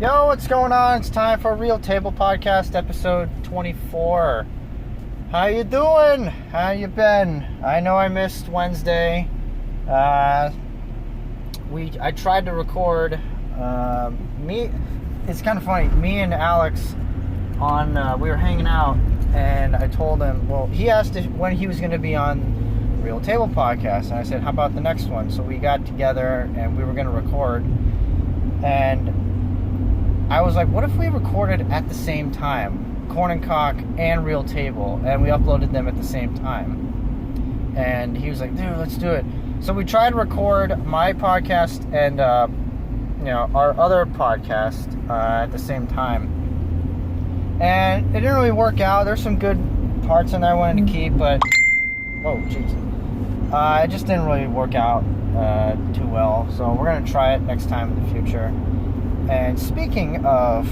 Yo, what's going on? It's time for Real Table Podcast, episode 24. How you doing? How you been? I know I missed Wednesday. I tried to record. It's kind of funny. Me and Alex we were hanging out, and I told him. Well, he asked when he was going to be on Real Table Podcast, and I said, "How about the next one?" So we got together, and we were going to record, and I was like, what if we recorded at the same time, Corn and Cock and Real Table, and we uploaded them at the same time? And he was like, dude, let's do it. So we tried to record my podcast and our other podcast at the same time, and it didn't really work out. There's some good parts in there I wanted to keep, but whoa, jeez, it just didn't really work out too well. So we're gonna try it next time in the future. And speaking of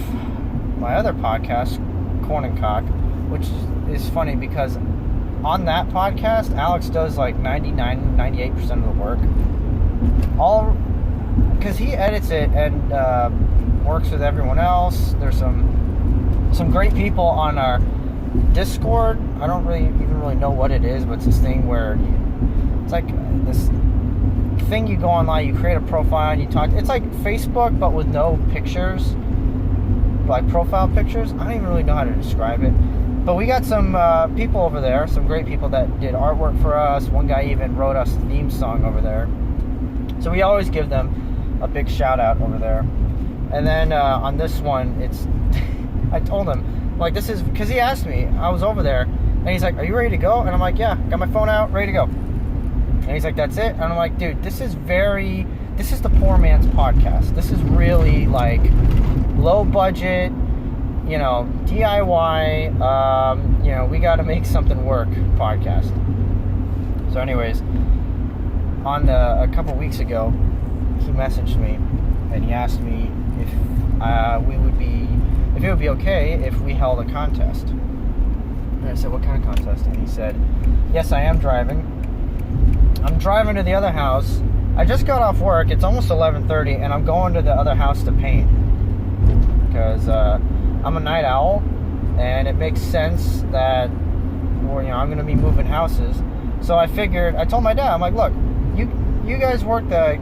my other podcast, Corn and Cock, which is funny because on that podcast, Alex does like 98% of the work. Because he edits it and works with everyone else. There's some great people on our Discord. I don't even really know what it is, but it's this thing where it's like this thing you go online, you create a profile and you talk. It's like Facebook but with no pictures, like profile pictures. I don't even really know how to describe it, but we got some people over there, some great people that did artwork for us. One guy even wrote us a theme song over there, so we always give them a big shout out over there. And then on this one, it's I told him, like, this is because he asked me. I was over there and he's like, are you ready to go? And I'm like, yeah, got my phone out, ready to go. And he's like, that's it? And I'm like, dude, this is the poor man's podcast. This is really like low budget, DIY, we got to make something work podcast. So anyways, a couple weeks ago, he messaged me and he asked me if it would be okay if we held a contest. And I said, what kind of contest? And he said, yes, I am driving. I'm driving to the other house. I just got off work. It's almost 11:30, and I'm going to the other house to paint because I'm a night owl, and it makes sense that I'm going to be moving houses. So I told my dad, I'm like, look, you guys work the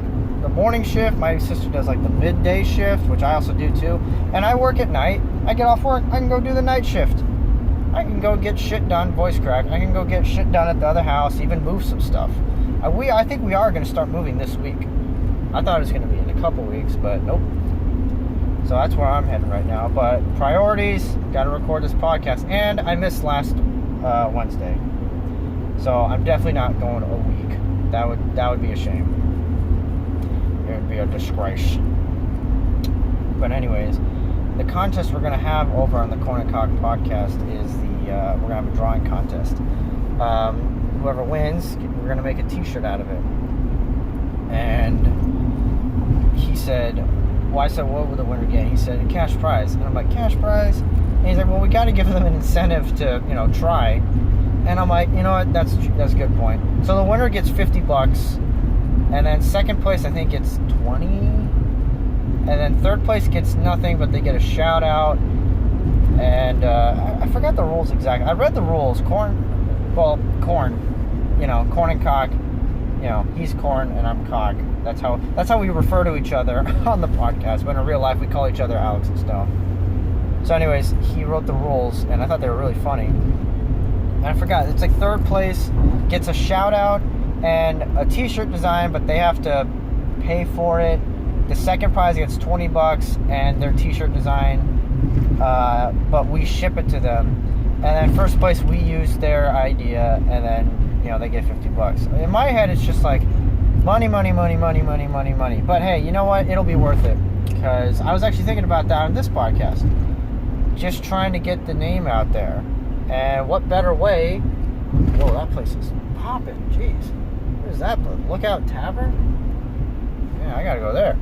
morning shift. My sister does like the midday shift, which I also do too, and I work at night. I get off work, I can go do the night shift. I can go get shit done, voice crack. I can go get shit done at the other house, even move some stuff. I think we are going to start moving this week. I thought it was going to be in a couple weeks, but nope. So that's where I'm heading right now. But priorities, got to record this podcast. And I missed last Wednesday. So I'm definitely not going a week. That would be a shame. It would be a disgrace. But anyways, the contest we're going to have over on the Corn and Cock podcast is we're going to have a drawing contest. Whoever wins, we're going to make a t-shirt out of it. And he said, well, I said, what would the winner get? He said, a cash prize. And I'm like, cash prize? And he's like, well, we got to give them an incentive to, try. And I'm like, you know what, that's a good point. So the winner gets $50, and then second place, I think, gets 20. And then third place gets nothing, but they get a shout out. And I forgot the rules exactly. I read the rules. Corn, Corn and Cock. He's Corn and I'm Cock. That's how we refer to each other on the podcast. But in real life, we call each other Alex and Stone. So anyways, he wrote the rules, and I thought they were really funny. And I forgot. It's like third place gets a shout out and a t-shirt design, but they have to pay for it. The second prize gets $20 and their t-shirt design, but we ship it to them. And then first place, we use their idea, and then they get $50. In my head, it's just like money. But hey, you know what? It'll be worth it, because I was actually thinking about that on this podcast, just trying to get the name out there. And what better way? Whoa, that place is popping. Jeez, what is that? Lookout Tavern? Yeah, I gotta go there.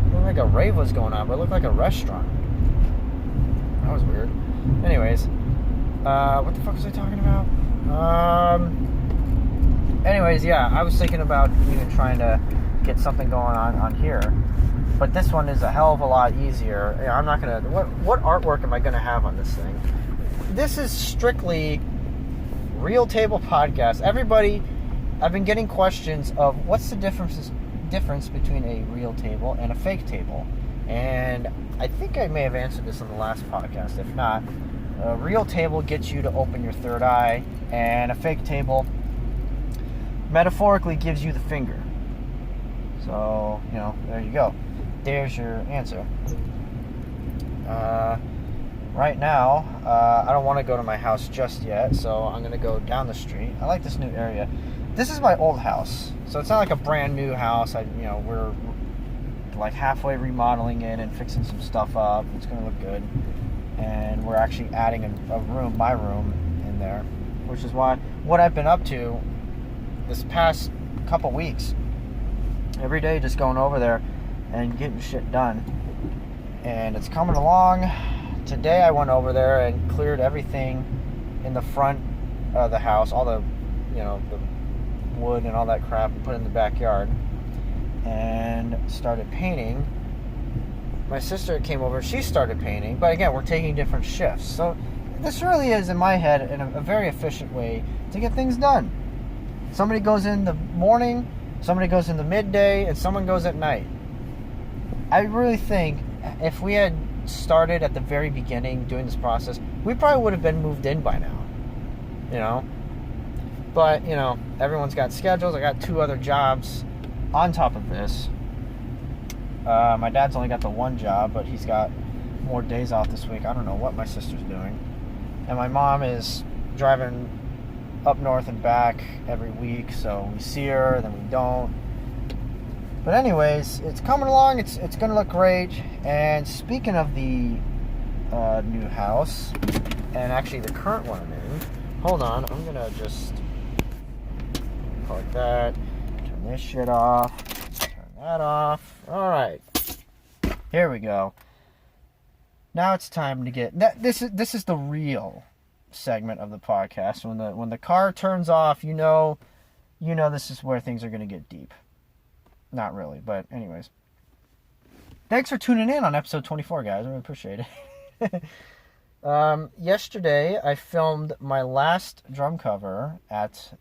It looked like a rave was going on, but it looked like a restaurant. That was weird. Anyways, what the fuck was I talking about? Anyways, yeah, I was thinking about even trying to get something going on here. But this one is a hell of a lot easier. I'm not gonna. What artwork am I gonna have on this thing? This is strictly Real Table Podcast. Everybody, I've been getting questions of what's the difference between a real table and a fake table, and I think I may have answered this on the last podcast. If not, a real table gets you to open your third eye, and a fake table metaphorically gives you the finger. So, there you go. There's your answer. Right now, I don't want to go to my house just yet, so I'm going to go down the street. I like this new area. This is my old house, so it's not like a brand new house. We're like halfway remodeling it and fixing some stuff up. It's going to look good. And we're actually adding my room in there, which is what I've been up to this past couple weeks. Every day just going over there and getting shit done. And it's coming along. Today I went over there and cleared everything in the front of the house, all the wood and all that crap, and put it in the backyard, and started painting. My sister came over, she started painting, but again, we're taking different shifts. So this really is, in my head, a very efficient way to get things done. Somebody goes in the morning, somebody goes in the midday, and someone goes at night. I really think if we had started at the very beginning doing this process, we probably would have been moved in by now. But, everyone's got schedules. I got 2 other jobs on top of this. My dad's only got the 1 job, but he's got more days off this week. I don't know what my sister's doing. And my mom is driving up north and back every week, so we see her, then we don't. But anyways, it's coming along. It's going to look great. And speaking of the new house, and actually the current one I'm in, hold on, I'm going to just like that, turn this shit off, turn that off. All right, here we go. Now it's time to get this is the real segment of the podcast. When the car turns off, you know this is where things are going to get deep. Not really, but anyways. Thanks for tuning in on episode 24, guys. I really appreciate it. Yesterday, I filmed my last drum cover at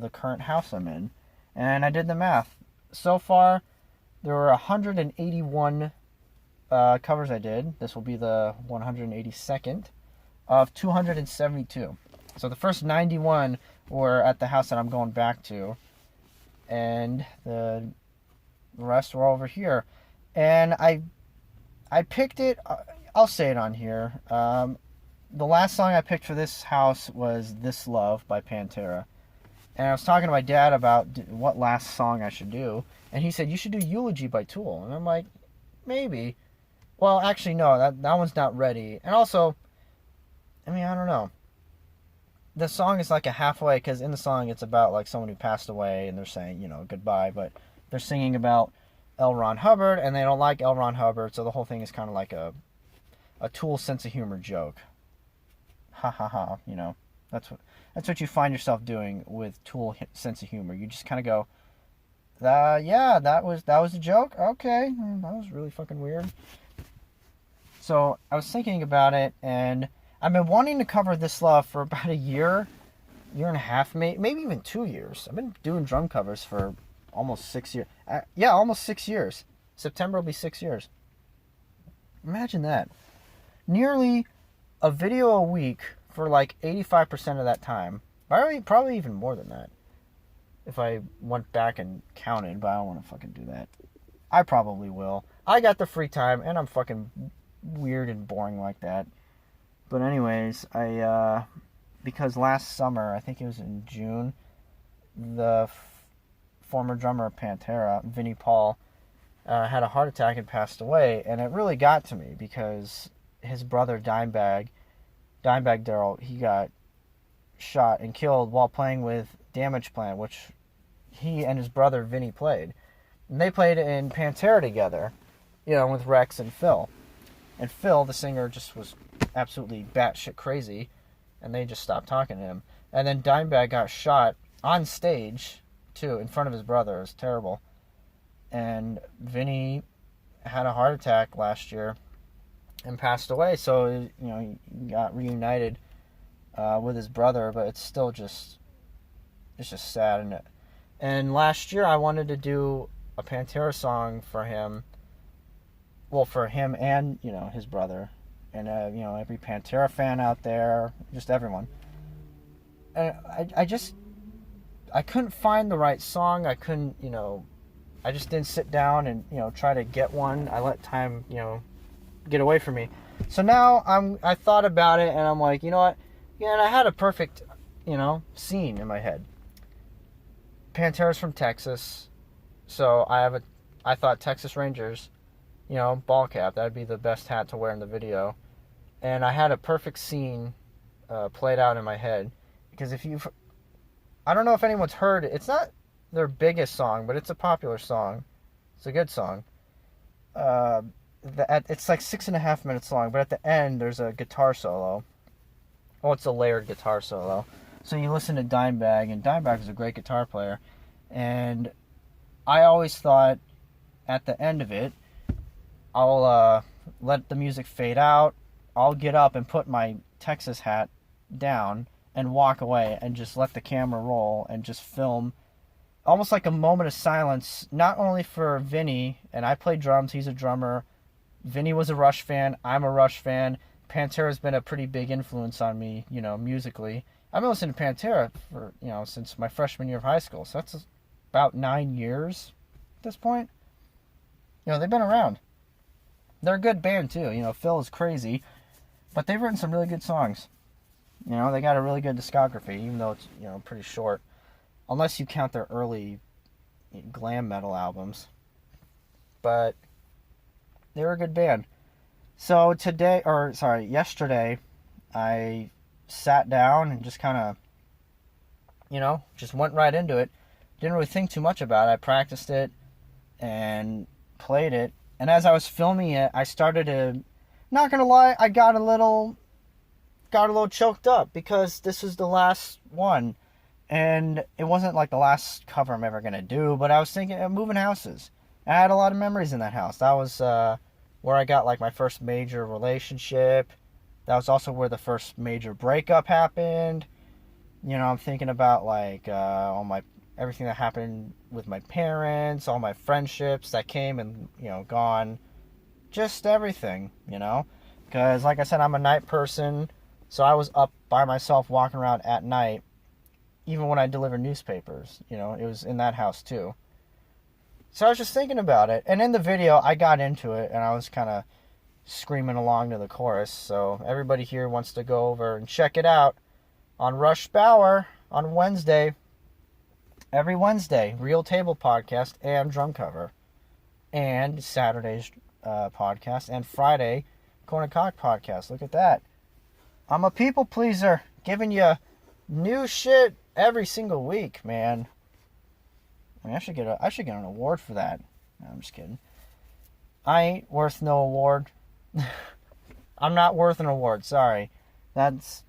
the current house I'm in, and I did the math. So far, there were 181 covers I did. This will be the 182nd of 272. So the first 91 were at the house that I'm going back to, and the rest were over here. And I picked it. I'll say it on here. The last song I picked for this house was This Love by Pantera. And I was talking to my dad about what last song I should do. And he said, you should do Eulogy by Tool. And I'm like, maybe. Well, actually, no, that one's not ready. And also, I don't know. The song is like a halfway, because in the song it's about like someone who passed away and they're saying, goodbye. But they're singing about L. Ron Hubbard, and they don't like L. Ron Hubbard, so the whole thing is kind of like a Tool sense of humor joke. Ha ha ha, That's what you find yourself doing with Tool sense of humor. You just kind of go, yeah, that was a joke? Okay, that was really fucking weird. So I was thinking about it, and I've been wanting to cover This Love for about a year and a half, maybe even 2 years. I've been doing drum covers for almost 6 years. Almost 6 years. September will be 6 years. Imagine that. Nearly a video a week for like 85% of that time. Probably even more than that. If I went back and counted, but I don't want to fucking do that. I probably will. I got the free time, and I'm fucking weird and boring like that. But anyways, because last summer, I think it was in June, the former drummer of Pantera, Vinnie Paul, had a heart attack and passed away, and it really got to me because his brother Dimebag Darrell, he got shot and killed while playing with Damageplan, which he and his brother Vinnie played. And they played in Pantera together, with Rex and Phil. And Phil, the singer, just was absolutely batshit crazy, and they just stopped talking to him. And then Dimebag got shot on stage, too, in front of his brother. It was terrible. And Vinnie had a heart attack last year and passed away. So, you know, he got reunited with his brother, but it's still just, it's just sad. And last year I wanted to do a Pantera song for him. Well, for him and, you know, his brother. And, you know, every Pantera fan out there, just everyone. And I couldn't find the right song. I couldn't, you know, I just didn't sit down and, you know, try to get one. I let time, you know, get away from me. So now I thought about it and I'm like, you know what? Yeah, and I had a perfect, you know, scene in my head. Pantera's from Texas. So I thought Texas Rangers, you know, ball cap. That'd be the best hat to wear in the video. And I had a perfect scene played out in my head. Because I don't know if anyone's heard it. It's not their biggest song, but it's a popular song. It's a good song. It's like 6.5 minutes long, but at the end there's a guitar solo. Oh, it's a layered guitar solo. So you listen to Dimebag, and Dimebag is a great guitar player. And I always thought at the end of it, I'll let the music fade out. I'll get up and put my Texas hat down and walk away and just let the camera roll and just film almost like a moment of silence, not only for Vinny, and I play drums, he's a drummer. Vinny was a Rush fan, I'm a Rush fan. Pantera's been a pretty big influence on me, you know, musically. I've been listening to Pantera for, you know, since my freshman year of high school, so that's about 9 years at this point. You know, they've been around. They're a good band too, you know, Phil is crazy, but they've written some really good songs. You know, they got a really good discography, even though it's, you know, pretty short. Unless you count their early glam metal albums. But they were a good band. So yesterday, I sat down and just kind of, you know, just went right into it. Didn't really think too much about it. I practiced it and played it. And as I was filming it, I started to, not gonna lie, I got a little choked up because this was the last one. And it wasn't like the last cover I'm ever gonna do, but I was thinking of moving houses. I had a lot of memories in that house. That was where I got like my first major relationship. That was also where the first major breakup happened. You know, I'm thinking about like everything that happened with my parents, all my friendships that came and, you know, gone. Just everything, you know. Because like I said, I'm a night person, so I was up by myself walking around at night. Even when I delivered newspapers, you know, it was in that house too. So I was just thinking about it. And in the video, I got into it and I was kind of screaming along to the chorus. So everybody here wants to go over and check it out on Rush Bauer on Wednesday. Every Wednesday, Real Table Podcast and Drum Cover. And Saturday's podcast. And Friday, Corn and Cock Podcast. Look at that. I'm a people pleaser, giving you new shit every single week, man. I mean, I should get an award for that. No, I'm just kidding. I ain't worth no award. I'm not worth an award. Sorry. That's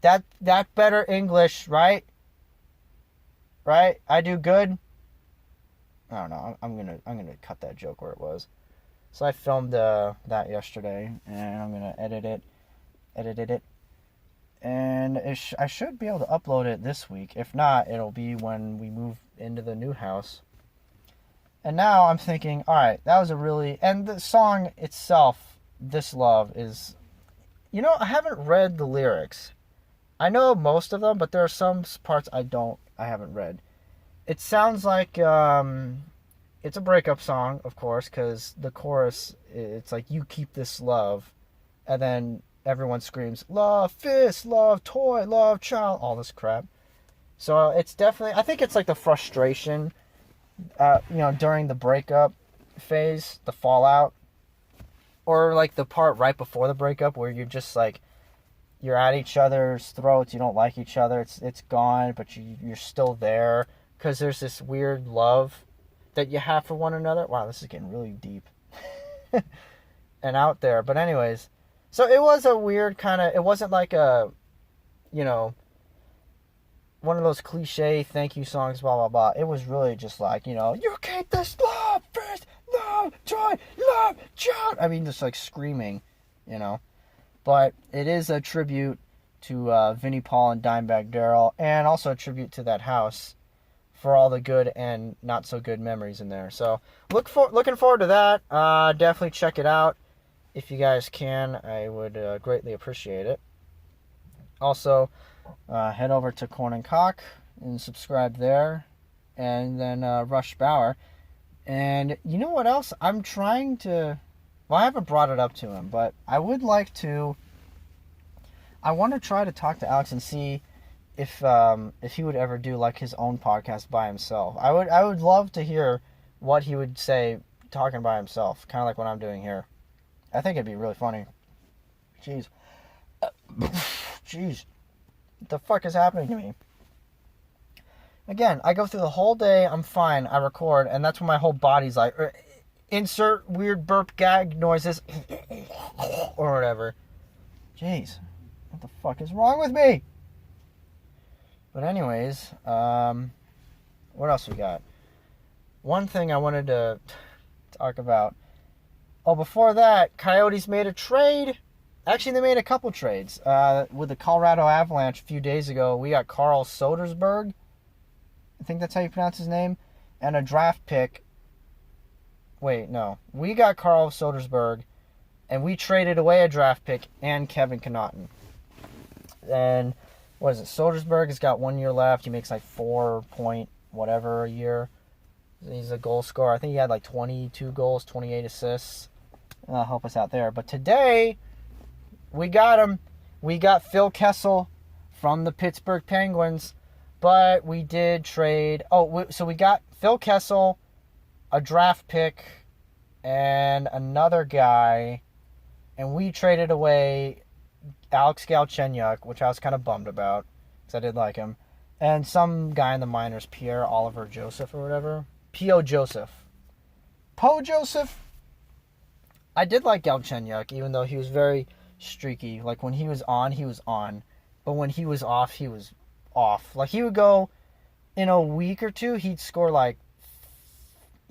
better English, right? Right? I do good. I don't know. I'm gonna cut that joke where it was. So I filmed that yesterday, and I'm gonna edited it. And I should be able to upload it this week. If not, it'll be when we move into the new house. And now I'm thinking, alright, that was and the song itself, This Love, is, you know, I haven't read the lyrics. I know most of them, but there are some parts I haven't read. It sounds like, it's a breakup song, of course, because the chorus, it's like, you keep this love, and then everyone screams, love, fist, love, toy, love, child, all this crap. So it's definitely, I think it's like the frustration, you know, during the breakup phase, the fallout, or like the part right before the breakup where you're just like, you're at each other's throats, you don't like each other, it's gone, but you're still there, because there's this weird love that you have for one another. Wow, this is getting really deep and out there. But anyways, so it was a weird kind of, it wasn't like a, you know, one of those cliche thank you songs, blah, blah, blah. It was really just like, you know, you keep this love, first, love, joy, love John. I mean, just like screaming, you know. But it is a tribute to Vinnie Paul and Dimebag Darrell, and also a tribute to that house for all the good and not so good memories in there. So looking forward to that. Definitely check it out if you guys can. I would greatly appreciate it. Also, head over to Corn and Cock and subscribe there, and then Rush Bauer. And you know what else? I'm trying to. Well, I haven't brought it up to him, but I would like to. I want to try to talk to Alex and see if he would ever do like his own podcast by himself. I would love to hear what he would say talking by himself, kind of like what I'm doing here. I think it'd be really funny. Jeez. Jeez. What the fuck is happening to me? Again, I go through the whole day, I'm fine, I record, and that's when my whole body's like, insert weird burp gag noises, or whatever. Jeez. What the fuck is wrong with me? But anyways, what else we got? One thing I wanted to talk about. Oh, before that, Coyotes made a trade. Actually, they made a couple trades. With the Colorado Avalanche a few days ago, we got Carl Soderberg. I think that's how you pronounce his name. And a draft pick. Wait, no. We got Carl Soderberg, and we traded away a draft pick and Kevin Connaughton. And what is it? Soderberg has got 1 year left. He makes like 4 point whatever a year. He's a goal scorer. I think he had like 22 goals, 28 assists. That'll help us out there. But today, we got him. We got Phil Kessel from the Pittsburgh Penguins. But we did trade. So we got Phil Kessel, a draft pick, and another guy. And we traded away Alex Galchenyuk, which I was kind of bummed about because I did like him. And some guy in the minors, Pierre Oliver Joseph or whatever. P.O. Joseph. Poe Joseph? I did like Galchenyuk, even though he was very streaky. Like, when he was on, he was on. But when he was off, he was off. Like, he would go, in a week or two, he'd score, like,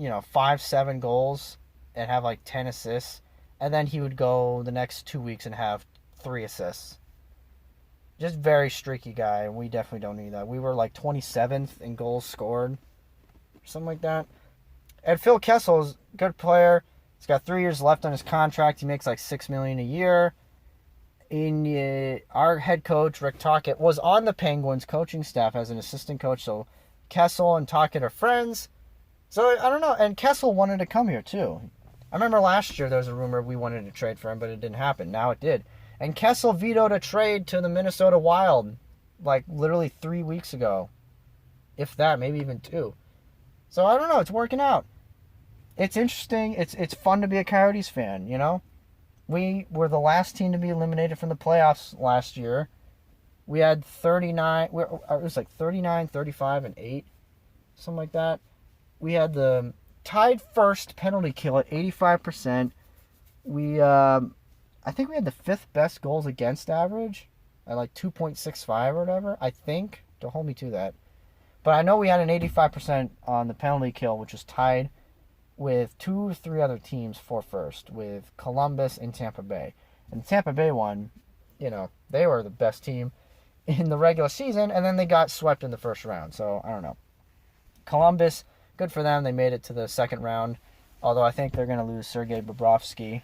5-7 goals and have, like, 10 assists. And then he would go the next 2 weeks and have 3 assists. Just very streaky guy, and we definitely don't need that. We were, like, 27th in goals scored. Something like that. And Phil Kessel is a good player. He's got 3 years left on his contract. He makes like $6 million a year. Our head coach, Rick Tocchet, was on the Penguins coaching staff as an assistant coach. So Kessel and Tocchet are friends. So I don't know. And Kessel wanted to come here too. I remember last year there was a rumor we wanted to trade for him, but it didn't happen. Now it did. And Kessel vetoed a trade to the Minnesota Wild like literally 3 weeks ago. If that, maybe even 2. So I don't know. It's working out. It's interesting. It's fun to be a Coyotes fan, you know? We were the last team to be eliminated from the playoffs last year. We had 39. It was like 39, 35, and 8. Something like that. We had the tied first penalty kill at 85%. I think we had the 5th best goals against average at like 2.65 or whatever. I think. Don't hold me to that. But I know we had an 85% on the penalty kill, which was tied with 2 or 3 other teams for first, with Columbus and Tampa Bay. And the Tampa Bay one, they were the best team in the regular season, and then they got swept in the first round. So, I don't know. Columbus, good for them. They made it to the second round, although I think they're going to lose Sergei Bobrovsky.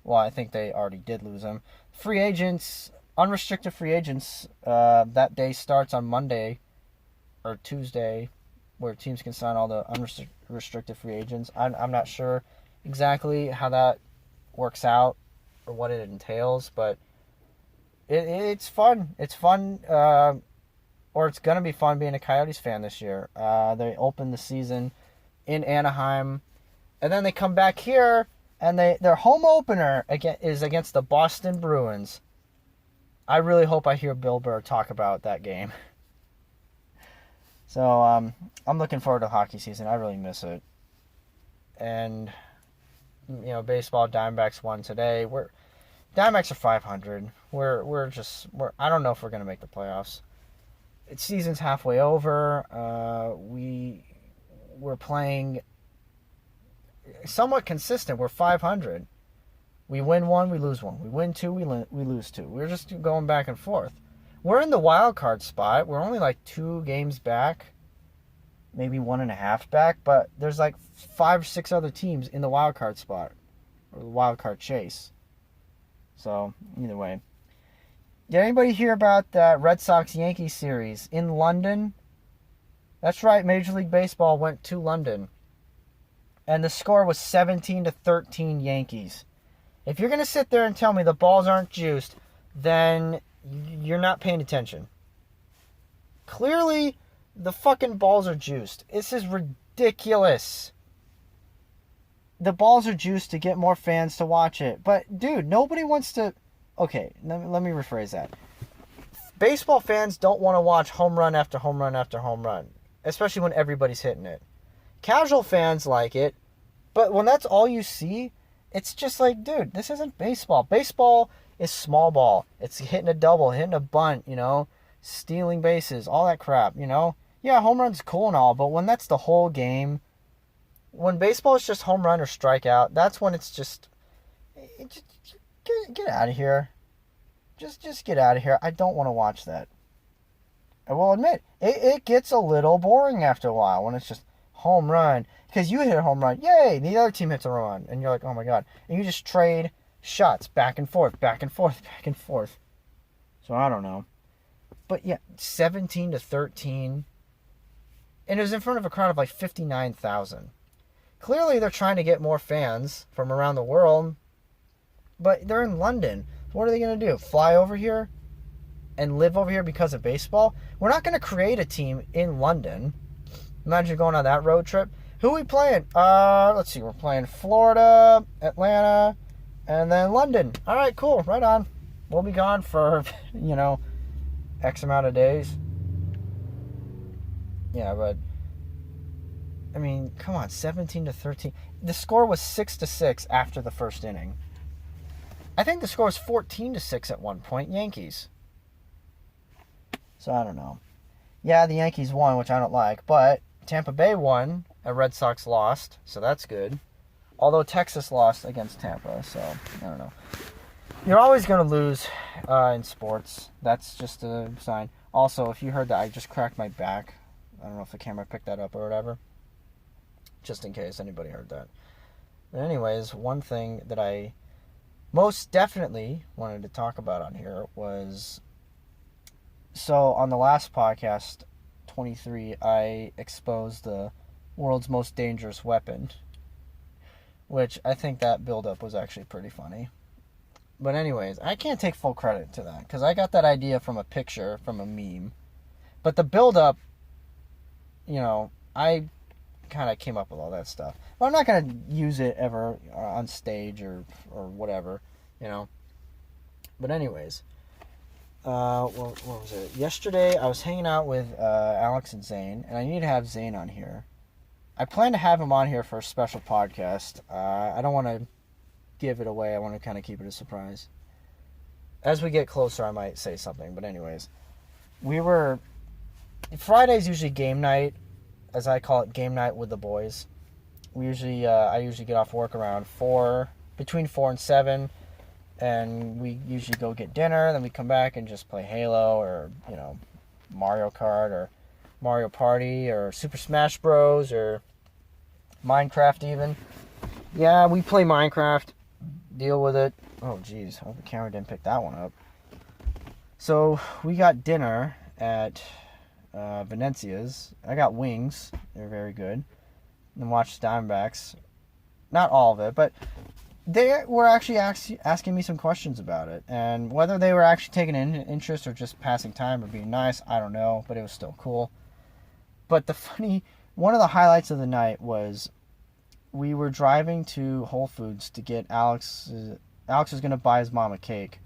Well, I think they already did lose him. Free agents, unrestricted free agents, that day starts on Monday or Tuesday, where teams can sign all the unrestricted free agents. I'm not sure exactly how that works out or what it entails, but it's fun. It's fun, or it's going to be fun being a Coyotes fan this year. They open the season in Anaheim, and then they come back here, and their home opener is against the Boston Bruins. I really hope I hear Bill Burr talk about that game. So, I'm looking forward to hockey season. I really miss it. And, baseball, Diamondbacks won today. Diamondbacks are 500. I don't know if we're going to make the playoffs. Season's halfway over. We're playing somewhat consistent. We're 500. We win one, we lose one. We win two, we lose two. We're just going back and forth. We're in the wild card spot. We're only like 2 games back, maybe 1.5 back, but there's like 5 or 6 other teams in the wild card spot, or the wild card chase. So, either way. Did anybody hear about that Red Sox-Yankees series in London? That's right, Major League Baseball went to London. And the score was 17-13 Yankees. If you're going to sit there and tell me the balls aren't juiced, then you're not paying attention. Clearly, the fucking balls are juiced. This is ridiculous. The balls are juiced to get more fans to watch it. But, dude, nobody wants to... Okay, let me rephrase that. Baseball fans don't want to watch home run after home run after home run, especially when everybody's hitting it. Casual fans like it, but when that's all you see, it's just like, dude, this isn't baseball. Baseball is small ball. It's hitting a double, hitting a bunt, stealing bases, all that crap, Yeah, home run's cool and all, but when that's the whole game, when baseball is just home run or strikeout, that's when it's just get out of here. Just get out of here. I don't want to watch that. I will admit, it gets a little boring after a while when it's just home run. Because you hit a home run, yay, the other team hits a run. And you're like, oh my god. And you just trade shots back and forth, back and forth, back and forth. So I don't know. But yeah, 17-13. And it was in front of a crowd of like 59,000. Clearly they're trying to get more fans from around the world. But they're in London. What are they going to do? Fly over here and live over here because of baseball? We're not going to create a team in London. Imagine going on that road trip. Who are we playing? Let's see. We're playing Florida, Atlanta, and then London. All right, cool. Right on. We'll be gone for, X amount of days. Yeah, but, I mean, come on, 17-13. The score was 6-6 after the first inning. I think the score was 14-6 at one point, Yankees. So I don't know. Yeah, the Yankees won, which I don't like, but Tampa Bay won, and Red Sox lost, so that's good. Although Texas lost against Tampa, so I don't know. You're always going to lose in sports. That's just a sign. Also, if you heard that, I just cracked my back. I don't know if the camera picked that up or whatever. Just in case anybody heard that. But anyways, one thing that I most definitely wanted to talk about on here was... So, on the last podcast, 23, I exposed the world's most dangerous weapon. Which I think that build-up was actually pretty funny. But anyways, I can't take full credit to that. Because I got that idea from a picture, from a meme. But the build-up, I kind of came up with all that stuff. But I'm not going to use it ever on stage or whatever, But anyways, what was it? Yesterday, I was hanging out with Alex and Zane, and I need to have Zane on here. I plan to have him on here for a special podcast. I don't want to give it away. I want to kind of keep it a surprise. As we get closer, I might say something. But anyways, Friday's usually game night, as I call it, game night with the boys. I usually get off work around between 4 and 7, and we usually go get dinner. Then we come back and just play Halo or Mario Kart or Mario Party or Super Smash Bros. Or Minecraft even. Yeah, we play Minecraft. Deal with it. Oh jeez, I hope the camera didn't pick that one up. So we got dinner at Venezia's. I got wings. They're very good. And watched Diamondbacks. Not all of it, but they were actually asking me some questions about it. And whether they were actually taking an interest or just passing time or being nice, I don't know. But it was still cool. But one of the highlights of the night was we were driving to Whole Foods to get Alex was going to buy his mom a cake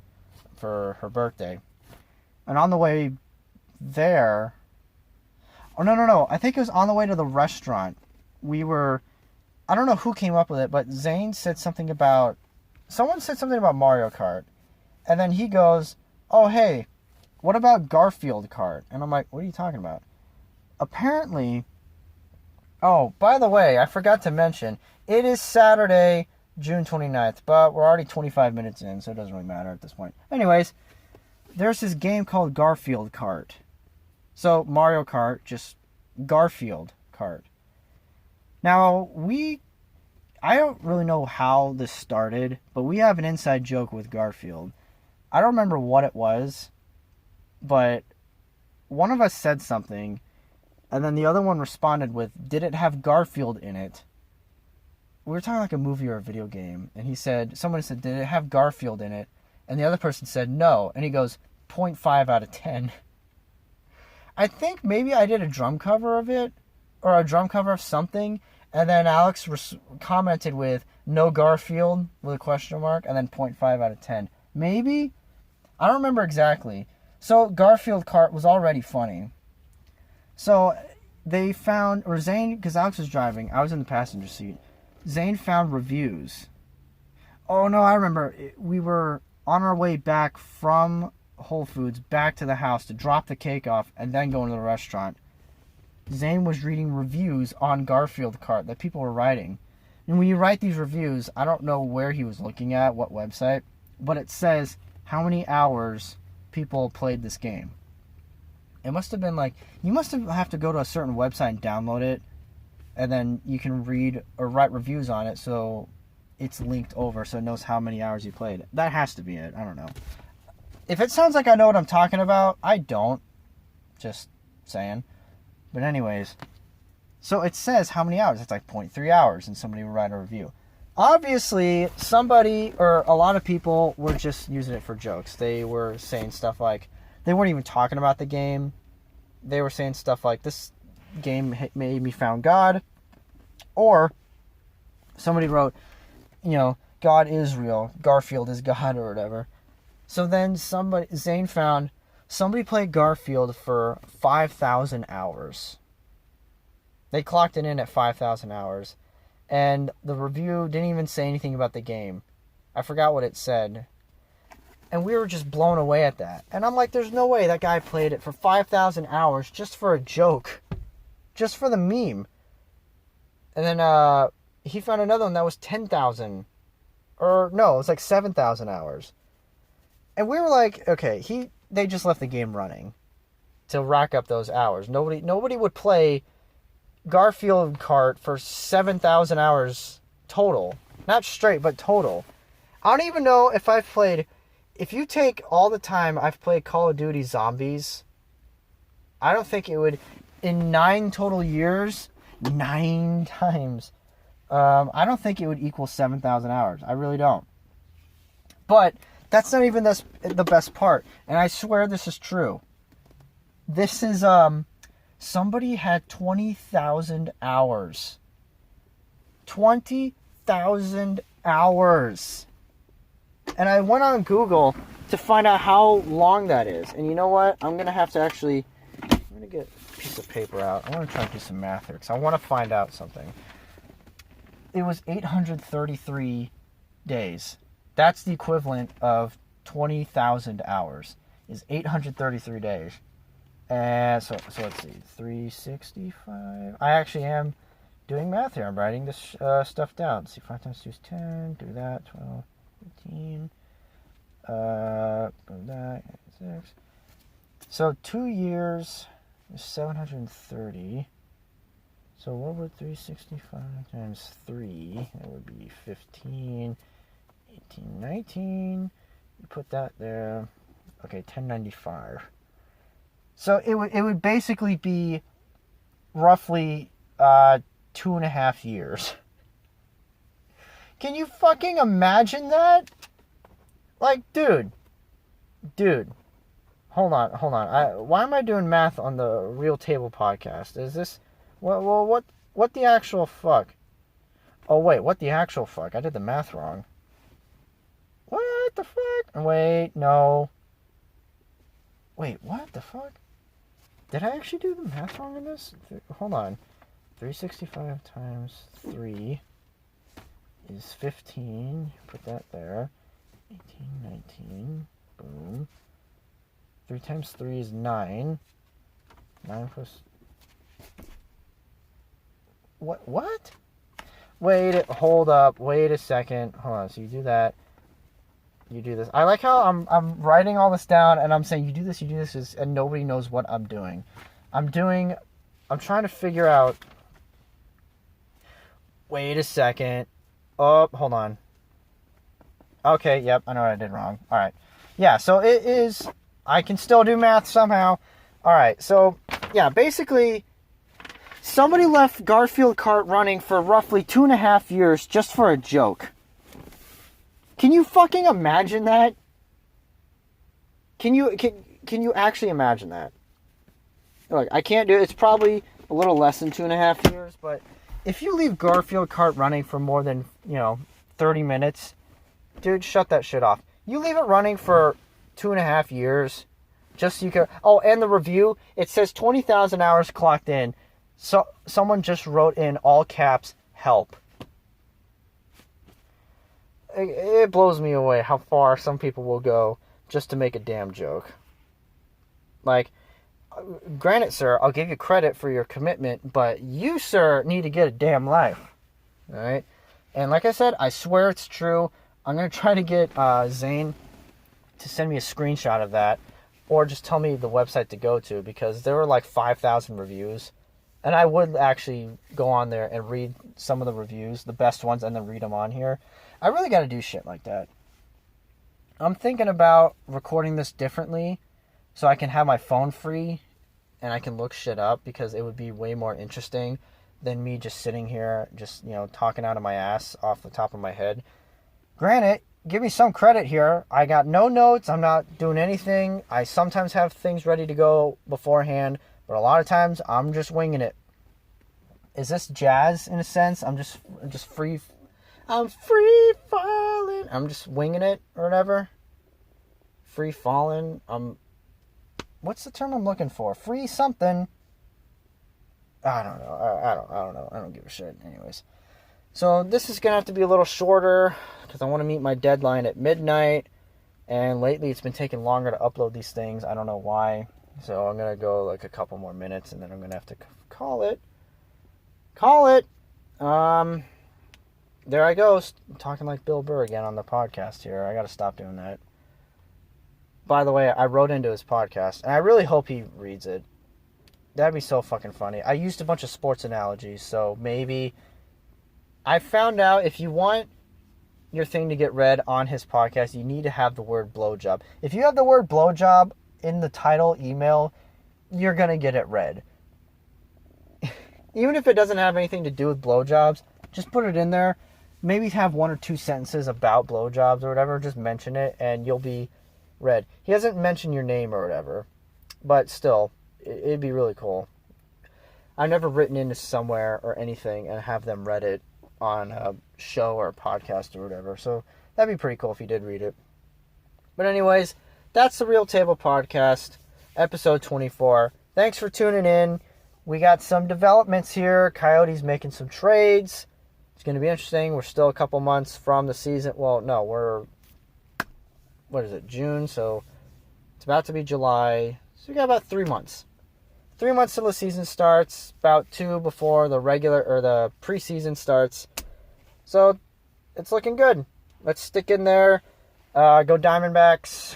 for her birthday. And on the way there... Oh, no. I think it was on the way to the restaurant. I don't know who came up with it, but Zane said something about... Someone said something about Mario Kart. And then he goes, oh, hey, what about Garfield Kart? And I'm like, what are you talking about? Apparently... Oh, by the way, I forgot to mention, It is Saturday, June 29th, but we're already 25 minutes in, so it doesn't really matter at this point. Anyways, there's this game called Garfield Kart. So, Mario Kart, just Garfield Kart. Now, I don't really know how this started, but we have an inside joke with Garfield. I don't remember what it was, but one of us said something, and then the other one responded with, did it have Garfield in it? We were talking like a movie or a video game, and someone said, did it have Garfield in it? And the other person said no, and he goes, 0.5 out of 10. I think maybe I did a drum cover of it, or a drum cover of something, and then Alex commented with no Garfield with a question mark, and then 0.5 out of 10. Maybe? I don't remember exactly. So Garfield Kart was already funny. So they found, or Zane, because Alex was driving, I was in the passenger seat. Zane found reviews. Oh no, I remember. We were on our way back from Whole Foods back to the house to drop the cake off and then go into the restaurant. Zane was reading reviews on Garfield Kart that people were writing. And when you write these reviews, I don't know where he was looking at, what website, but it says how many hours people played this game. It must have been like, you must have to go to a certain website and download it, and then you can read or write reviews on it so it's linked over so it knows how many hours you played. That has to be it. I don't know. If it sounds like I know what I'm talking about, I don't. Just saying. But anyways, so it says how many hours. It's like 0.3 hours, and somebody will write a review. Obviously, somebody or a lot of people were just using it for jokes. They were saying stuff like, they weren't even talking about the game. They were saying stuff like, this game made me found God. Or somebody wrote, God is real, Garfield is God, or whatever. So then Zane found somebody played Garfield for 5,000 hours. They clocked it in at 5,000 hours. And the review didn't even say anything about the game. I forgot what it said. And we were just blown away at that. And I'm like, there's no way that guy played it for 5,000 hours just for a joke. Just for the meme. And then he found another one that was 10,000. Or no, it was like 7,000 hours. And we were like, okay, they just left the game running to rack up those hours. Nobody would play Garfield Kart for 7,000 hours total. Not straight, but total. I don't even know if I've played... If you take all the time I've played Call of Duty Zombies, I don't think it would... In 9 total years, 9 times, I don't think it would equal 7,000 hours. I really don't. But that's not even the best part. And I swear this is true. This is... Somebody had 20,000 hours. 20,000 hours. And I went on Google to find out how long that is. And you know what? I'm going to have to actually... I'm going to get a piece of paper out. I want to try to do some math here because I want to find out something. It was 833 days. That's the equivalent of 20,000 hours. Is 833 days. And so let's see, 365. I actually am doing math here. I'm writing this stuff down. Let's see, 5 times 2 is 10. Do that. 12, 15. That 6. So 2 years is 730. So what would 365 times 3? That would be 15, 18, 19. You put that there. Okay, 1095. So it would basically be roughly 2.5 years. Can you fucking imagine that? Like, dude. Hold on. Why am I doing math on the Real Table podcast? Is this... What the actual fuck? Oh, wait, what the actual fuck? I did the math wrong. What the fuck? Wait, no. Wait, what the fuck? Did I actually do the math wrong in this? Hold on. 365 times 3 is 15. Put that there. 18, 19. Boom. 3 times 3 is 9. 9 plus... What? hold up, wait a second. Hold on, so you do that. You do this. I like how I'm writing all this down and I'm saying you do this, and nobody knows what I'm doing. I'm trying to figure out. Wait a second. Oh, hold on. Okay, yep, I know what I did wrong. All right. Yeah, so it is, I can still do math somehow. All right, so, yeah, basically, somebody left Garfield Kart running for roughly 2.5 years just for a joke. Can you fucking imagine that? Can you actually imagine that? Look, I can't do it. It's probably a little less than 2.5 years, but if you leave Garfield Kart running for more than, 30 minutes, dude, shut that shit off. You leave it running for 2.5 years, just so you can... Oh, and the review, it says 20,000 hours clocked in. So someone just wrote in all caps, help. It blows me away how far some people will go just to make a damn joke. Like, granted, sir, I'll give you credit for your commitment, but you, sir, need to get a damn life. Alright? And like I said, I swear it's true. I'm going to try to get Zane to send me a screenshot of that, or just tell me the website to go to, because there were like 5,000 reviews. And I would actually go on there and read some of the reviews, the best ones, and then read them on here. I really got to do shit like that. I'm thinking about recording this differently so I can have my phone free and I can look shit up, because it would be way more interesting than me just sitting here, just, talking out of my ass off the top of my head. Granted, give me some credit here. I got no notes. I'm not doing anything. I sometimes have things ready to go beforehand, but a lot of times I'm just winging it. Is this jazz in a sense? I'm just free. I'm free falling. I'm just winging it or whatever. Free falling. What's the term I'm looking for? Free something. I don't know. I don't know. I don't give a shit. Anyways. So this is going to have to be a little shorter because I want to meet my deadline at midnight. And lately it's been taking longer to upload these things. I don't know why. So I'm going to go like a couple more minutes and then I'm going to have to call it. There I go. Talking like Bill Burr again on the podcast here. I got to stop doing that. By the way, I wrote into his podcast and I really hope he reads it. That'd be so fucking funny. I used a bunch of sports analogies, so maybe... I found out if you want your thing to get read on his podcast, you need to have the word blowjob. If you have the word blowjob in the title email, you're going to get it read. Even if it doesn't have anything to do with blowjobs, just put it in there. Maybe have 1 or 2 sentences about blowjobs or whatever. Just mention it and you'll be read. He hasn't mentioned your name or whatever, but still, it'd be really cool. I've never written into somewhere or anything and have them read it on a show or a podcast or whatever. So that'd be pretty cool if you did read it. But anyways, that's the Real Table Podcast, episode 24. Thanks for tuning in. We got some developments here. Coyote's making some trades. It's going to be interesting. We're still a couple months from the season. Well, no, we're... What is it? June. So it's about to be July. So we got about 3 months. 3 months till the season starts, about 2 before the regular or the preseason starts. So it's looking good. Let's stick in there. Go Diamondbacks.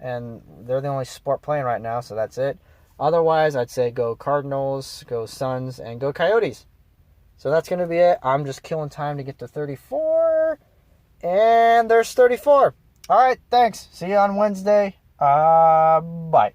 And they're the only sport playing right now, so that's it. Otherwise, I'd say go Cardinals, go Suns, and go Coyotes. So that's going to be it. I'm just killing time to get to 34. And there's 34. All right, thanks. See you on Wednesday. Bye.